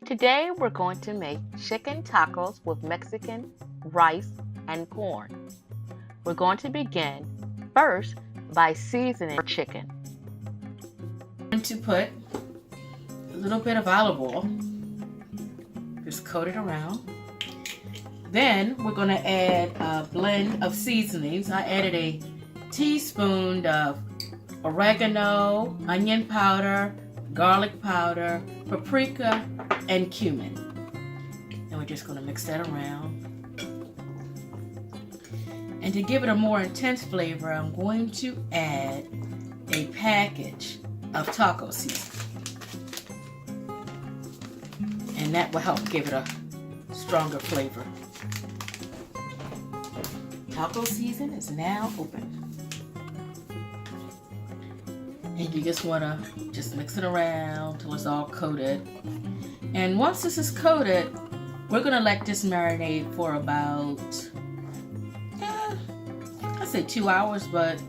Today we're going to make chicken tacos with Mexican rice and corn. We're going to begin first by seasoning our chicken. I'm going to put a little bit of olive oil, just coat it around. Then we're going to add a blend of seasonings. I added a teaspoon of oregano, onion powder, garlic powder, paprika, and cumin. And we're just going to mix that around. And to give it a more intense flavor, I'm going to add a package of taco seasoning. And that will help give it a stronger flavor. Taco season is now open. And you just want to just mix it around till it's all coated. And once this is coated, we're going to let this marinate for about, I say 2 hours, but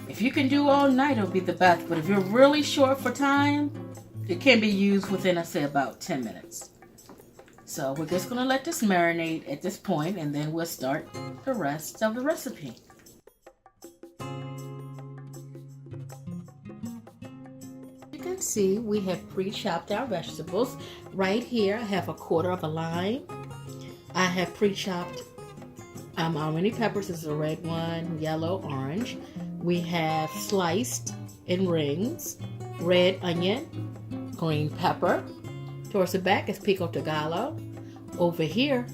if you can do all night, it'll be the best. But if you're really short for time, it can be used within, I say, about 10 minutes. So we're just going to let this marinate at this point, and then we'll start the rest of the recipe. You can see we have pre-chopped our vegetables. Right here, I have 1/4 of a lime. I have pre-chopped how many peppers? This is a red one, yellow, orange. We have sliced in rings, red onion, green pepper. Towards the back is Pico de Gallo. Over here,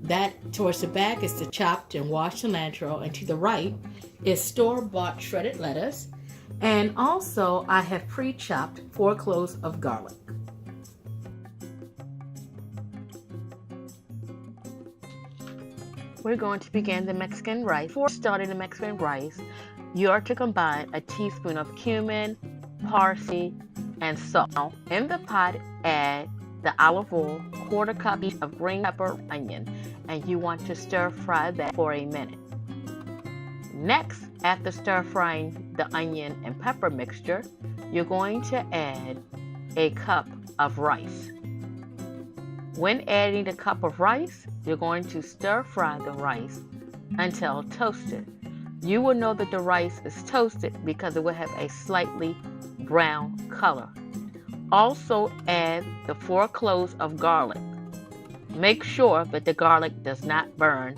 that towards the back is the chopped and washed cilantro, and to the right is store-bought shredded lettuce. And also, I have pre-chopped 4 cloves of garlic. We're going to begin the Mexican rice. Before starting the Mexican rice, you are to combine a teaspoon of cumin, parsley, and salt. Now, in the pot, add the olive oil, 1/4 cup of green pepper, onion, and you want to stir fry that for a minute. Next, after stir frying the onion and pepper mixture, you're going to add a cup of rice. When adding the cup of rice, you're going to stir fry the rice until toasted. You will know that the rice is toasted because it will have a slightly brown color. Also add the 4 cloves of garlic. Make sure that the garlic does not burn.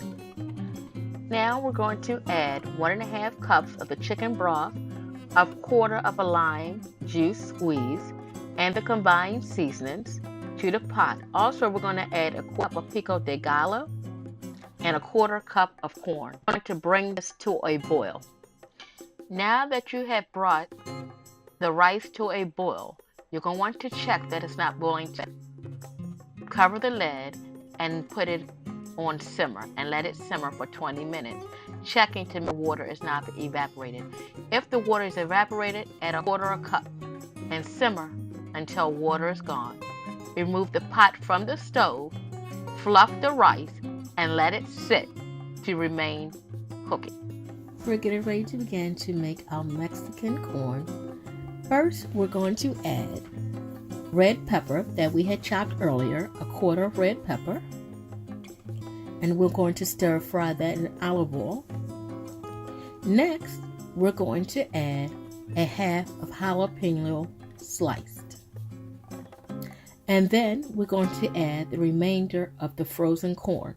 Now we're going to add 1½ cups of the chicken broth, 1/4 of a lime juice squeeze, and the combined seasonings to the pot. Also, we're going to add 1 cup of Pico de Gallo and 1/4 cup of corn. We're going to bring this to a boil. Now that you have brought the rice to a boil, you're going to want to check that it's not boiling. Cover the lid and put it on simmer and let it simmer for 20 minutes, checking to make the water is not evaporated. If the water is evaporated, add 1/4 cup and simmer until water is gone. Remove the pot from the stove, fluff the rice, and let it sit to remain cooking. We're getting ready to begin to make our Mexican corn. First, we're going to add red pepper that we had chopped earlier, 1/4 red pepper, and we're going to stir fry that in olive oil. Next, we're going to add 1/2 of jalapeno sliced. And then we're going to add the remainder of the frozen corn.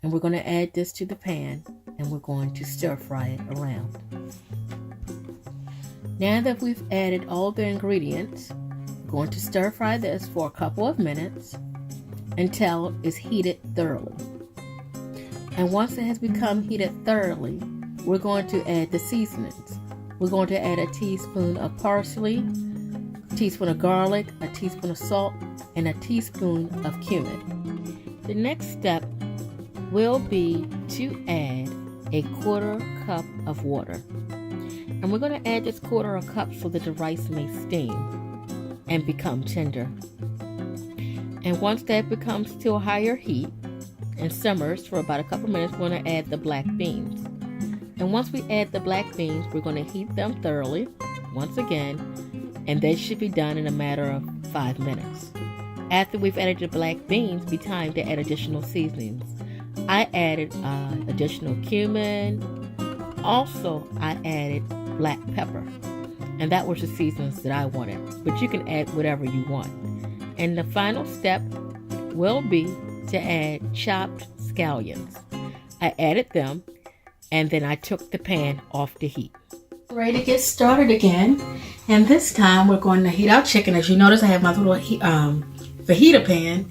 And we're going to add this to the pan, and we're going to stir fry it around. Now that we've added all the ingredients, we're going to stir fry this for a couple of minutes until it's heated thoroughly. And once it has become heated thoroughly, we're going to add the seasonings. We're going to add a teaspoon of parsley, a teaspoon of garlic, a teaspoon of salt, and a teaspoon of cumin. The next step will be to add 1/4 cup of water. And we're going to add this 1/4 cup so that the rice may steam and become tender. And once that becomes to a higher heat and simmers for about a couple minutes, we're going to add the black beans. And once we add the black beans, we're going to heat them thoroughly once again, and they should be done in a matter of 5 minutes. After we've added the black beans, be time to add additional seasonings. I added additional cumin. Also, I added black pepper. And that was the seasonings that I wanted. But you can add whatever you want. And the final step will be to add chopped scallions. I added them, and then I took the pan off the heat. Ready to get started again. And this time we're going to heat our chicken. As you notice, I have my little fajita pan,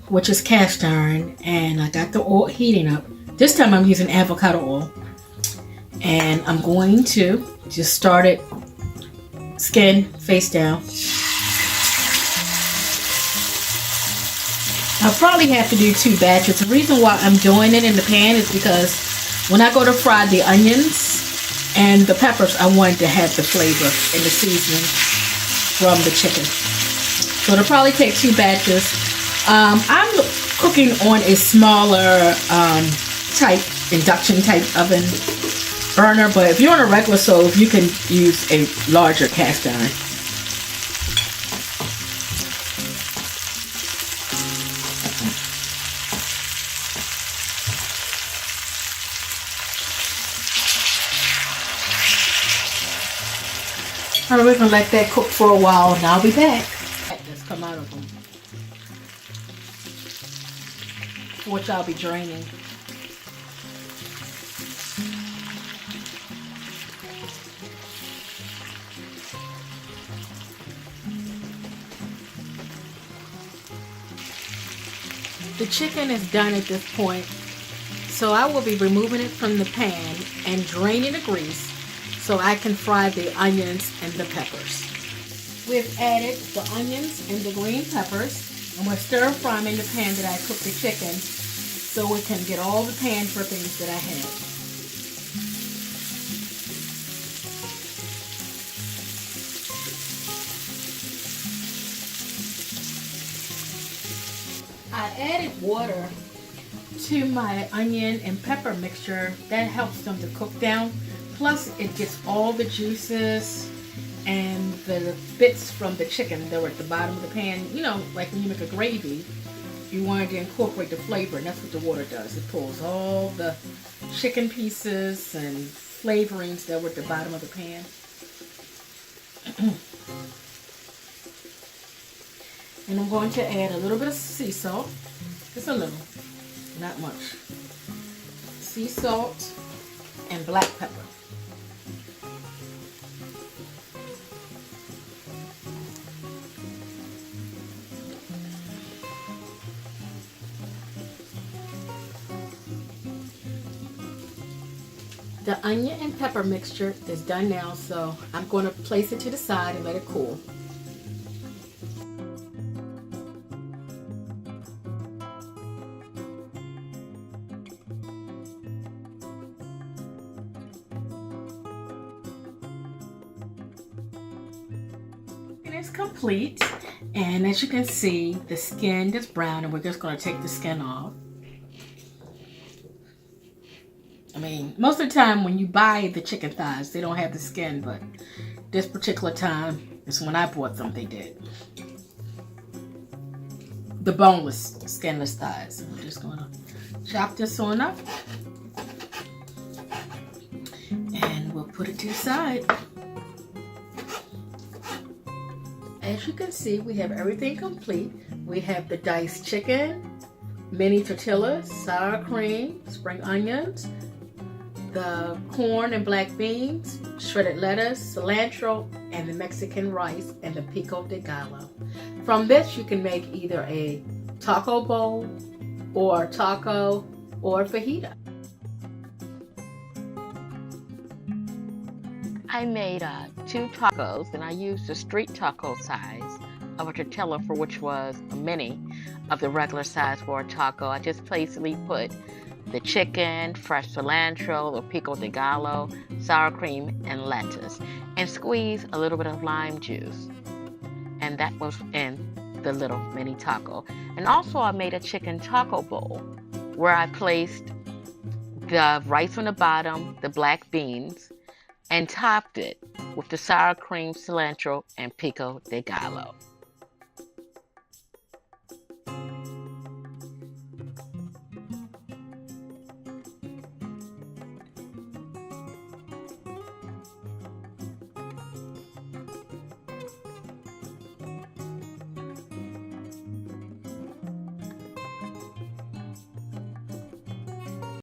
which is cast iron, and I got the oil heating up. This time I'm using avocado oil, and I'm going to just start it skin face down. I'll probably have to do 2 batches. The reason why I'm doing it in the pan is because when I go to fry the onions and the peppers, I want to have the flavor and the seasoning from the chicken. So it'll probably take 2 batches. I'm cooking on a smaller type, induction type oven burner, but if you're on a regular stove, you can use a larger cast iron. Alright, we're gonna let that cook for a while, and I'll be back. Just come out of them, which I'll be draining. The chicken is done at this point, so I will be removing it from the pan and draining the grease so I can fry the onions and the peppers. We've added the onions and the green peppers, and we're stir frying in the pan that I cooked the chicken so we can get all the pan drippings that I had. I added water to my onion and pepper mixture. That helps them to cook down. Plus, it gets all the juices and the bits from the chicken that were at the bottom of the pan. You know, like when you make a gravy, you wanted to incorporate the flavor, and that's what the water does. It pulls all the chicken pieces and flavorings that were at the bottom of the pan. And I'm going to add a little bit of sea salt, just a little, not much. Sea salt and black pepper. The onion and pepper mixture is done now, so I'm going to place it to the side and let it cool. It's complete, and as you can see, the skin is brown, and we're just going to take the skin off. I mean, most of the time when you buy the chicken thighs, they don't have the skin, but this particular time is when I bought them, they did. The boneless, skinless thighs. I'm just going to chop this on up, and we'll put it to the side. As you can see, we have everything complete. We have the diced chicken, mini tortillas, sour cream, spring onions, the corn and black beans, shredded lettuce, cilantro, and the Mexican rice, and the Pico de Gallo. From this, you can make either a taco bowl, or taco, or fajita. I made 2 tacos, and I used the street taco size of a tortilla, for which was a mini of the regular size for a taco. I just basically put the chicken, fresh cilantro, the Pico de Gallo, sour cream, and lettuce, and squeeze a little bit of lime juice. And that was in the little mini taco. And also I made a chicken taco bowl where I placed the rice on the bottom, the black beans, and topped it with the sour cream, cilantro, and Pico de Gallo.